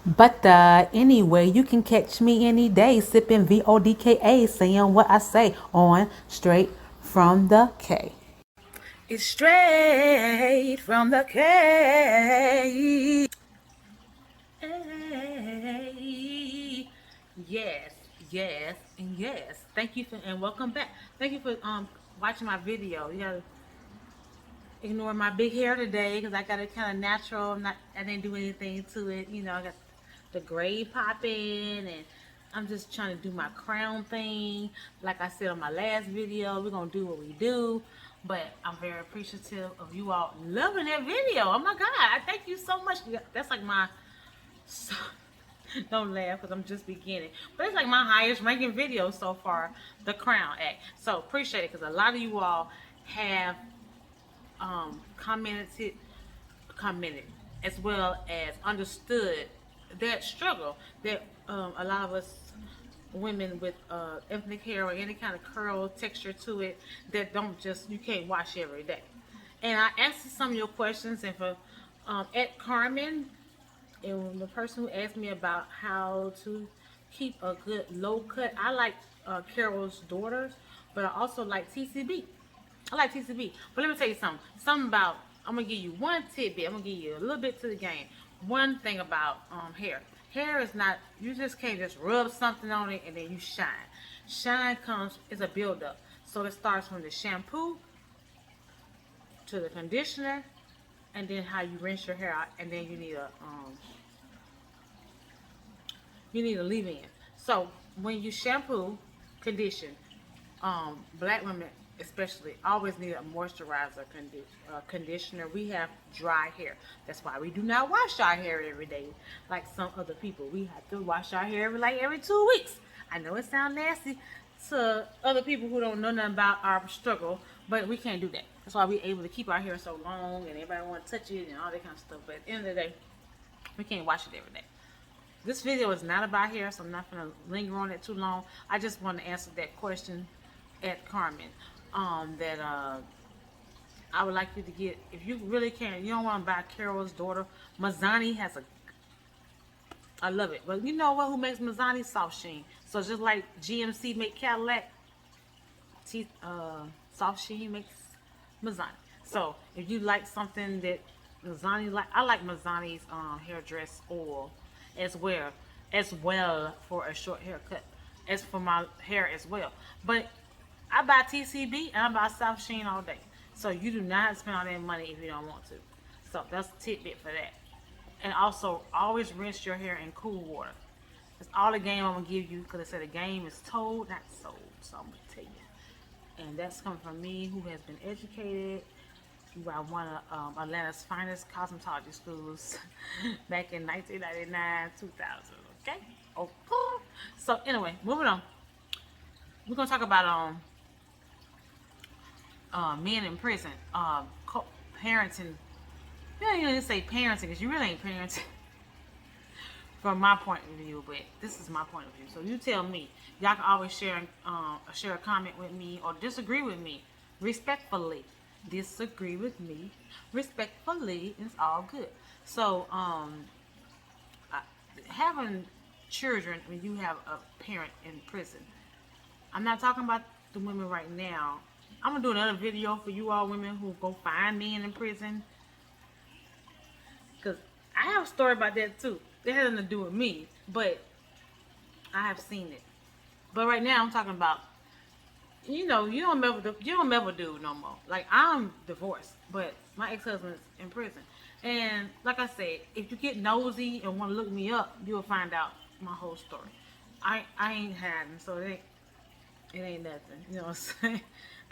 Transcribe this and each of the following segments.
But anyway, you can catch me any day sipping vodka, saying what I say on Straight from the K. It's straight from the K. Hey. Yes, yes, and yes. Thank you for and welcome back. Thank you for watching my video. You gotta ignore my big hair today because I got it kind of natural. I didn't do anything to it. You know, I got the gray popping, and I'm just trying to do my crown thing. Like I said on my last video, we're gonna do what we do. But I'm very appreciative of you all loving that video. Oh my God, I thank you so much. That's like my so, don't laugh because I'm just beginning. But it's like my highest ranking video so far, the Crown Act. So appreciate it because a lot of you all have commented as well as understood that struggle that a lot of us women with ethnic hair or any kind of curl texture to it that don't just you can't wash every day. And I answered some of your questions, and for at Carmen, and the person who asked me about how to keep a good low cut, I like Carol's Daughters, but I also like TCB. I like TCB. But let me tell you something. Something about, I'm going to give you one tidbit. I'm going to give you a little bit to the game. One thing about hair. Hair is not, you just can't just rub something on it and then you shine. Shine comes, it's a buildup. So it starts from the shampoo to the conditioner, and then how you rinse your hair out, and then you need a leave-in. So when you shampoo, condition, black women especially always need a moisturizer, conditioner. We have dry hair. That's why we do not wash our hair every day like some other people. We have to wash our hair every 2 weeks. I know it sounds nasty to other people who don't know nothing about our struggle, but we can't do that. That's why we're able to keep our hair so long and everybody want to touch it and all that kind of stuff. But at the end of the day, we can't wash it every day. This video is not about hair, so I'm not going to linger on it too long. I just want to answer that question at Carmen. That I would like you to get, if you really can, you don't want to buy Carol's Daughter. Mazzani has a, I love it. But you know what? Who makes Mazzani? Soft Sheen. So just like GMC make Cadillac, Soft Sheen makes Mazzani. So if you like something that Mazzani like, I like Mazzani's hairdress oil as well for a short haircut, as for my hair as well. But I buy TCB and I buy South Sheen all day. So you do not spend all that money if you don't want to. So that's a tidbit for that. And also, always rinse your hair in cool water. That's all the game I'm going to give you, because I said the game is told, not sold. So I'm going to tell you. And that's coming from me, who has been educated by one of Atlanta's finest cosmetology schools back in 1999, 2000. Okay? Okay. So anyway, moving on. We're going to talk about men in prison, parenting. You don't even say parenting because you really ain't parenting from my point of view, but this is my point of view. So you tell me. Y'all can always share a comment with me or disagree with me respectfully. Disagree with me respectfully. It's all good. So having children when you have a parent in prison. I'm not talking about the women right now. I'm gonna do another video for you all women who go find men in prison, because I have a story about that too. It has nothing to do with me, but I have seen it. But right now I'm talking about, you don't ever do no more. Like, I'm divorced, but my ex-husband's in prison. And like I said, if you get nosy and want to look me up, you'll find out my whole story. I ain't hiding, so it ain't nothing. You know what I'm saying?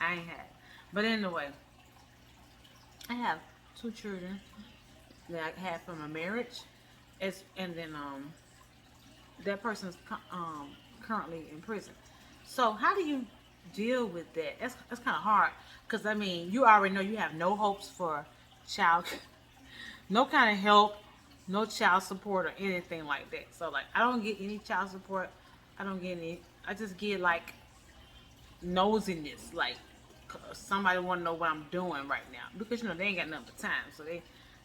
I ain't hiding. But anyway, I have 2 children that I had from a marriage, and then that person's currently in prison. So how do you deal with that? That's kind of hard, because I mean, you already know you have no hopes for child, no kind of help, no child support or anything like that. So like, I don't get any child support. I don't get any. I just get like nosiness, like somebody want to know what I'm doing right now, because they ain't got nothing but time, so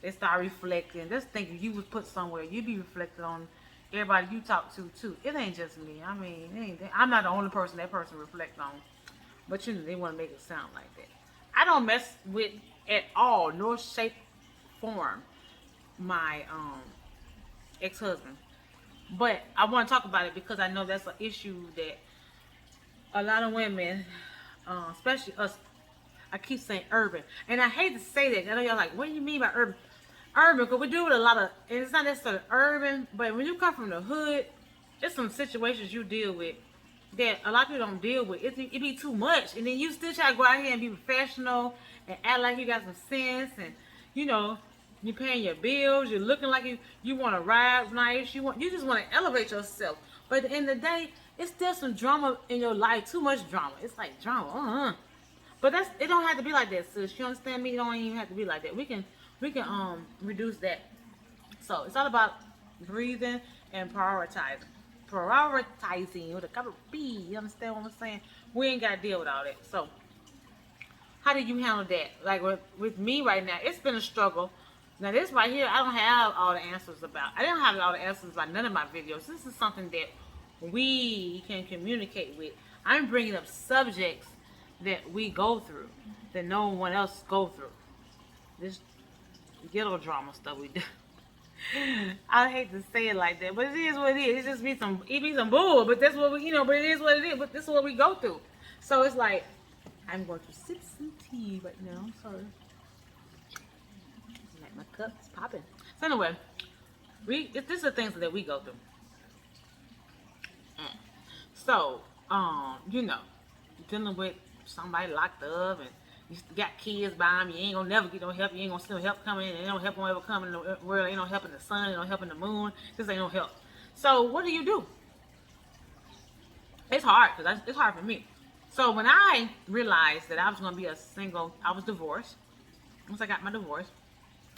they start reflecting. Just thinking you was put somewhere, you be reflected on everybody you talk to too. It ain't just me. I mean, I'm not the only person that person reflect on. But you know, they want to make it sound like that. I don't mess with at all, nor shape, form, my ex-husband. But I want to talk about it because I know that's an issue that a lot of women, especially us, I keep saying urban, and I hate to say that. I know y'all like, what do you mean by urban? Urban, because we deal with a lot of, and it's not necessarily urban, but when you come from the hood, there's some situations you deal with that a lot of people don't deal with. It be too much, and then you still try to go out here and be professional and act like you got some sense, and you know, you're paying your bills, you're looking like you want to ride nice, you just want to elevate yourself. But at the end of the day, it's still some drama in your life, too much drama. It's like drama, But it don't have to be like that, sis. You understand me? It don't even have to be like that. We can reduce that. So it's all about breathing and prioritizing. Prioritizing with a capital B. You understand what I'm saying? We ain't gotta deal with all that. So how did you handle that? Like with me right now, it's been a struggle. Now this right here, I don't have all the answers about. I didn't have all the answers about none of my videos. This is something that we can communicate with. I'm bringing up subjects that we go through, that no one else go through. This ghetto drama stuff we do. I hate to say it like that, but it is what it is. It just be some bull, but that's what we, but it is what it is. But this is what we go through. So it's like, I'm going to sip some tea right now. Sorry. Like my cup's popping. So anyway, this is the things that we go through. So, dealing with somebody locked up and you got kids by them, you ain't gonna never get no help, you ain't gonna see no help coming in, ain't no help gonna ever come in the world, ain't no help in the sun, ain't no help in the moon, this ain't no help. So what do? It's hard, because it's hard for me. So when I realized that I was gonna be a single, I was divorced. Once I got my divorce,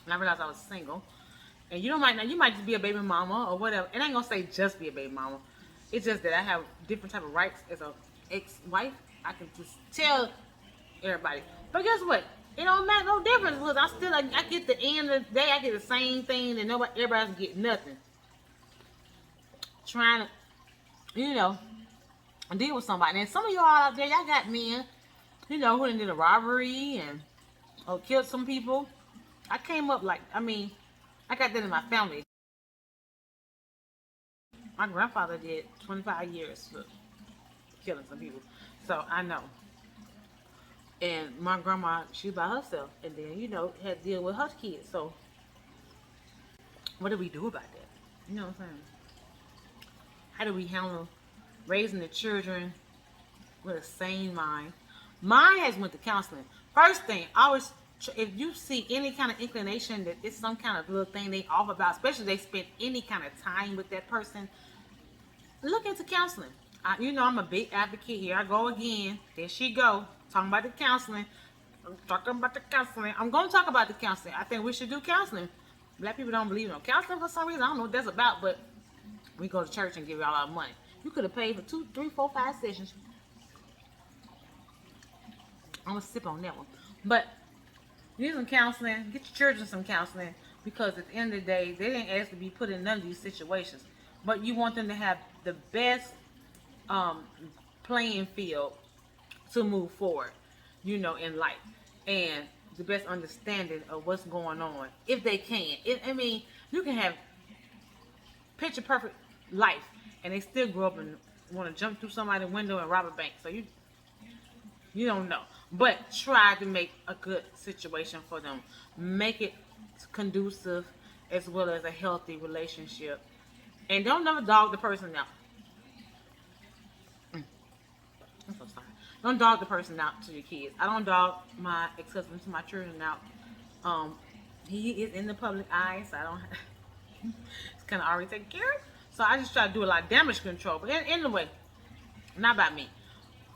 and I realized I was single, and you might just be a baby mama or whatever, and I ain't gonna say just be a baby mama. It's just that I have different type of rights as a ex-wife. I can just tell everybody. But guess what? It don't make no difference because I get the end of the day, I get the same thing and everybody else get nothing. Trying to, deal with somebody. And some of y'all out there, y'all got men, who did a robbery or killed some people. I came up I got that in my family. My grandfather did 25 years for killing some people. So I know. And my grandma, she by herself. And then, had to deal with her kids. So what do we do about that? You know what I'm saying? How do we handle raising the children with a sane mind? Mine has went to counseling. First thing, if you see any kind of inclination that it's some kind of little thing they off about, especially if they spend any kind of time with that person, look into counseling. I'm a big advocate here. I go again. There she go. Talking about the counseling. I'm talking about the counseling. I'm going to talk about the counseling. I think we should do counseling. Black people don't believe in counseling for some reason. I don't know what that's about, but we go to church and give y'all our money. You could have paid for 2, 3, 4, 5 sessions. I'm going to sip on that one. But get some counseling. Get your children some counseling, because at the end of the day, they didn't ask to be put in none of these situations. But you want them to have the best playing field to move forward, in life, and the best understanding of what's going on, if they can. You can have picture perfect life, and they still grow up and want to jump through somebody's window and rob a bank. So you don't know, but try to make a good situation for them. Make it conducive as well as a healthy relationship, and don't never dog the person out. I'm so sorry. Don't dog the person out to your kids. I don't dog my ex-husband to my children out. He is in the public eye, so I don't. It's kind of already taken care of. So I just try to do a lot of damage control. But anyway, not about me.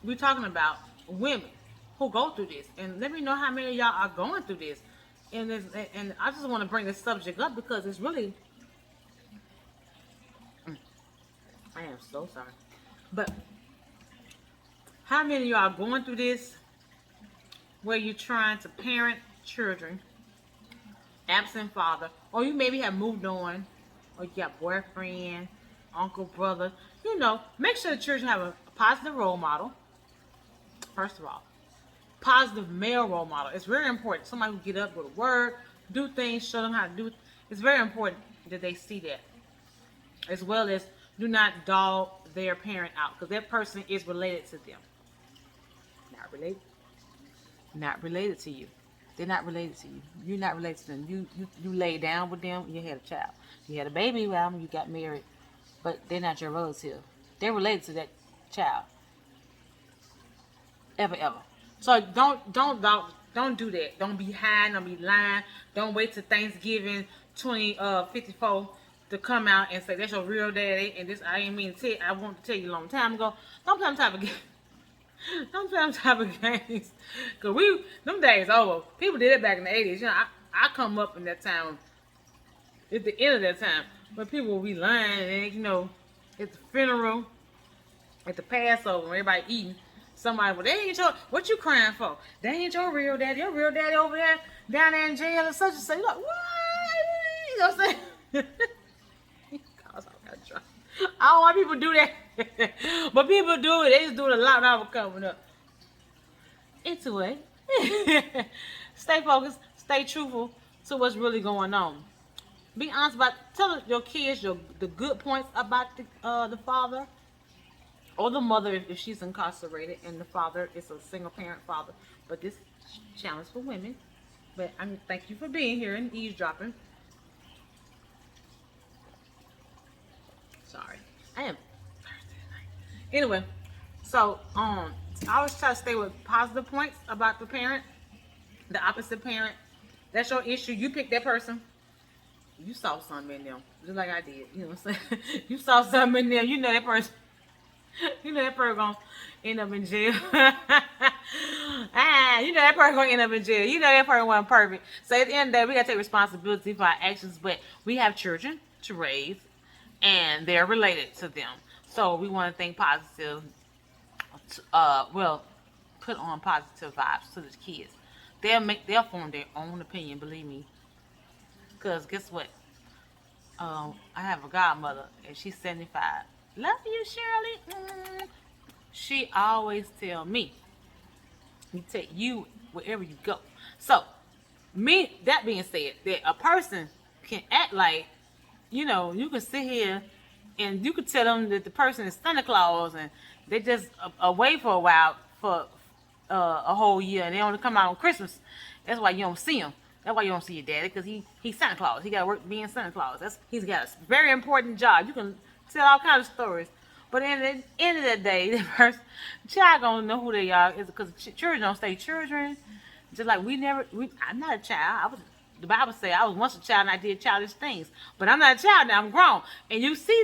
We're talking about women who go through this, and let me know how many of y'all are going through this. And I just want to bring this subject up because it's really. I am so sorry, but. How many of y'all are going through this where you're trying to parent children absent father, or you maybe have moved on, or you got boyfriend, uncle, brother. Make sure the children have a positive role model. First of all, positive male role model. It's very important. Somebody who get up, go to work, do things, show them how to do it. It's very important that they see that. As well as do not dog their parent out, because that person is related to them. Not related. Not related to you. They're not related to you. You're not related to them. You lay down with them. You had a child. You had a baby with them. You got married, but they're not your relative. They're related to that child. Ever. So don't do that. Don't be hiding. Don't be lying. Don't wait till Thanksgiving 2054 to come out and say that's your real daddy. And this I ain't mean to tell. I want to tell you a long time ago. Don't play them type of games. Don't play them type of games. Cause them days over. People did it back in the 80s. I come up in that time. At the end of that time, when people will be lying and at the funeral, at the Passover, when everybody eating. Somebody, well, they ain't your, what you crying for? They ain't your real daddy. Your real daddy over there, down there in jail and such and such. You're like, what? You know what I'm saying? I don't want people to do that. But people do it. They just do it a lot now coming up. Into it. Stay focused. Stay truthful to what's really going on. Be honest about, tell your kids the good points about the father. Or the mother if she's incarcerated, and the father is a single parent father. But this challenge for women. But thank you for being here and eavesdropping. Sorry, I am Thursday night. Anyway, so I always try to stay with positive points about the parent, the opposite parent. That's your issue. You pick that person. You saw something in them, just like I did. You know what I'm saying? You saw something in them. You know that person. You know that person gonna end up in jail. You know that person gonna end up in jail. You know that person wasn't perfect. So at the end of the day, we gotta take responsibility for our actions. But we have children to raise, and they're related to them. So we want to think positive. Put on positive vibes to the kids. They'll form their own opinion. Believe me. Cause guess what? I have a godmother, and she's 75. Love you, Shirley. She always tell me, you take you wherever you go. So, that being said, that a person can act like, you can sit here and you could tell them that the person is Santa Claus and they just away for a while for a whole year and they only come out on Christmas. That's why you don't see him. That's why you don't see your daddy, because he's Santa Claus. He got to work being Santa Claus. He's got a very important job. You can tell all kinds of stories. But at the end of the day, the child gonna know who they are, is because children don't stay children. Just like I'm not a child. The Bible says I was once a child and I did childish things. But I'm not a child now, I'm grown. And you see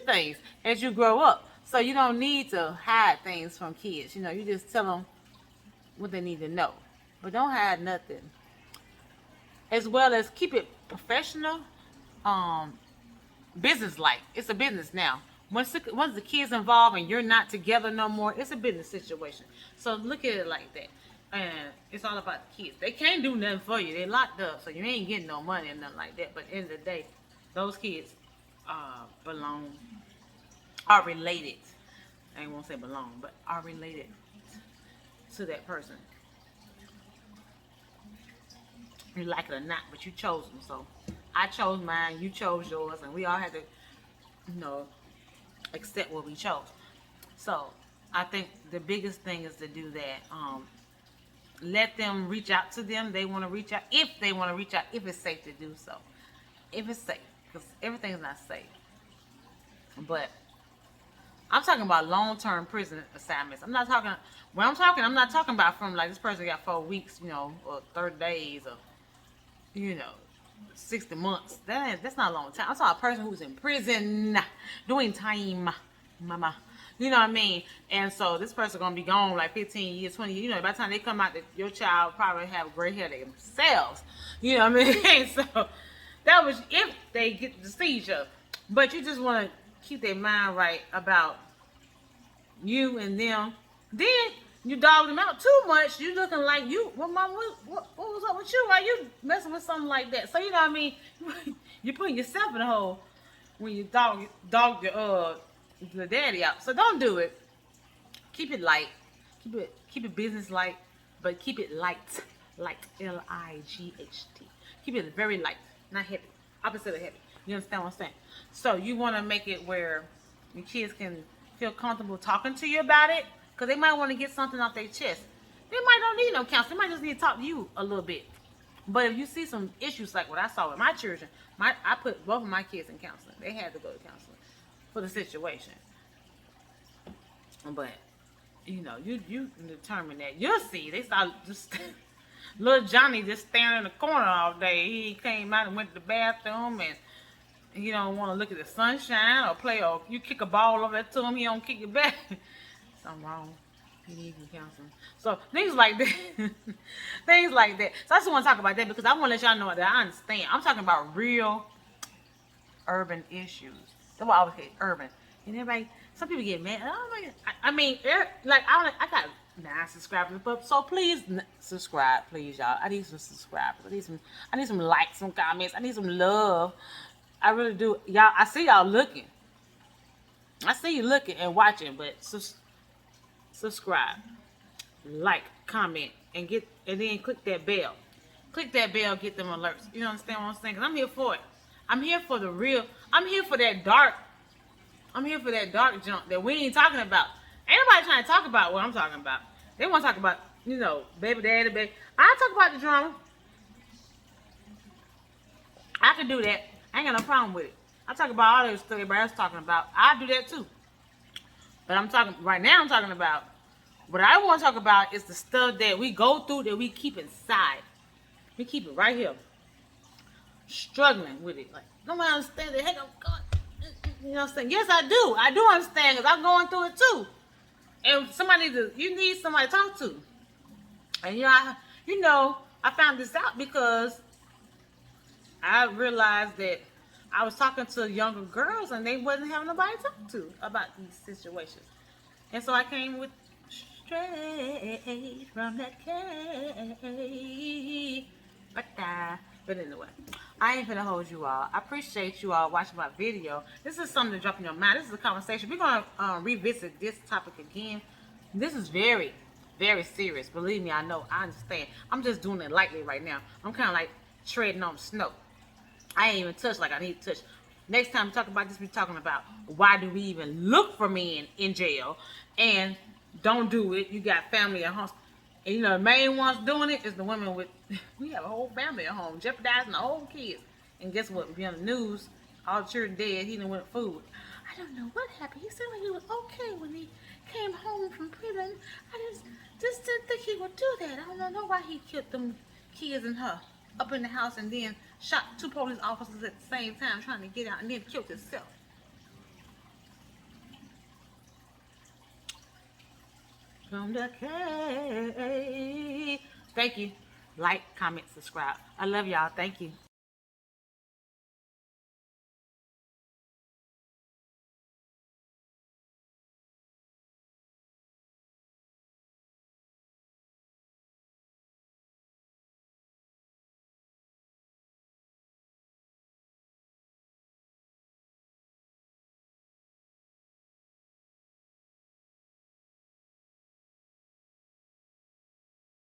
things as you grow up. So you don't need to hide things from kids. You just tell them what they need to know. But don't hide nothing. As well as keep it professional, business-like. It's a business now. Once the kids involved and you're not together no more, it's a business situation. So look at it like that. And it's all about the kids. They can't do nothing for you. They're locked up, so you ain't getting no money or nothing like that. But at the end of the day, those kids are related. I won't say belong, but are related to that person. You like it or not, but you chose them. So I chose mine, you chose yours, and we all had to, accept what we chose. So I think the biggest thing is to do that. Let them reach out to them. They want to reach out. If they want to reach out, if it's safe to do so. If it's safe, because everything's not safe. But I'm talking about long-term prison assignments. I'm not talking about from like this person got 4 weeks, or 30 days, or 60 months. That's not a long time. I'm talking about a person who's in prison doing time, mama. You know what I mean? And so this person gonna be gone like 15 years, 20 years. By the time they come out, your child probably have gray hair themselves. You know what I mean? So that was if they get to see each other. But you just want to keep their mind right about you and them. Then You dog them out too much. You looking like you. What was up with you? Why you messing with something like that? So you know what I mean. You putting yourself in a hole when you dog your the daddy out. So don't do it. Keep it light. Keep it business light, but keep it light. Light. Light. Keep it very light, not heavy. Opposite of heavy. You understand what I'm saying? So you want to make it where your kids can feel comfortable talking to you about it, because they might want to get something off their chest. They might don't need no counseling. They might just need to talk to you a little bit. But if you see some issues like what I saw with my children, I put both of my kids in counseling. They had to go to counseling for the situation. But you know, you determine that. You'll see. They start just little Johnny just staring in the corner all day. He came out and went to the bathroom, and he don't want to look at the sunshine or play, or you kick a ball over there to him, he don't kick it back. Something wrong. He needs some counseling. So things like that. Things like that. So I just want to talk about that because I want to let y'all know that I understand. I'm talking about real urban issues. That's why I always say urban. And everybody, some people get mad. I mean, like I got 9 subscribers, but so please subscribe, please, y'all. I need some subscribers. I need some likes, some comments. I need some love. I really do, y'all. I see y'all looking. I see you looking and watching, but subscribe, like, comment, and then click that bell. Click that bell, get them alerts. You understand what I'm saying? 'Cause I'm here for it. I'm here for the real. I'm here for that dark. I'm here for that dark junk that we ain't talking about. Ain't nobody trying to talk about what I'm talking about. They want to talk about, you know, baby daddy, baby. I talk about the drama. I can do that. I ain't got no problem with it. I talk about all this stuff everybody else talking about. I do that too. But I'm talking right now. I'm talking about what I want to talk about is the stuff that we go through that we keep inside. We keep it right here, struggling with it. Like nobody understands the heck I'm going. You know what I'm saying? Yes, I do. I do understand because I'm going through it too. And you need somebody to talk to. And I found this out because I realized that I was talking to younger girls and they wasn't having nobody to talk to about these situations. And so I came with straight from that cave. But anyway, I ain't finna hold you all. I appreciate you all watching my video. This is something to drop in your mind. This is a conversation. We're going to revisit this topic again. This is very, very serious. Believe me, I know. I understand. I'm just doing it lightly right now. I'm kind of like treading on snow. I ain't even touched like I need to touch. Next time we talk about this, we're talking about why do we even look for men in jail. And don't do it. You got family at home. And the main ones doing it is the women with, we have a whole family at home, jeopardizing the whole kids. And guess what? If you're on the news, all the children dead, he done went food. I don't know what happened. He seemed like he was okay when he came home from prison. I just didn't think he would do that. I don't know why he killed them kids and her up in the house and then shot 2 police officers at the same time trying to get out and then killed himself. From the cave. Thank you. Like, comment, subscribe. I love y'all. Thank you.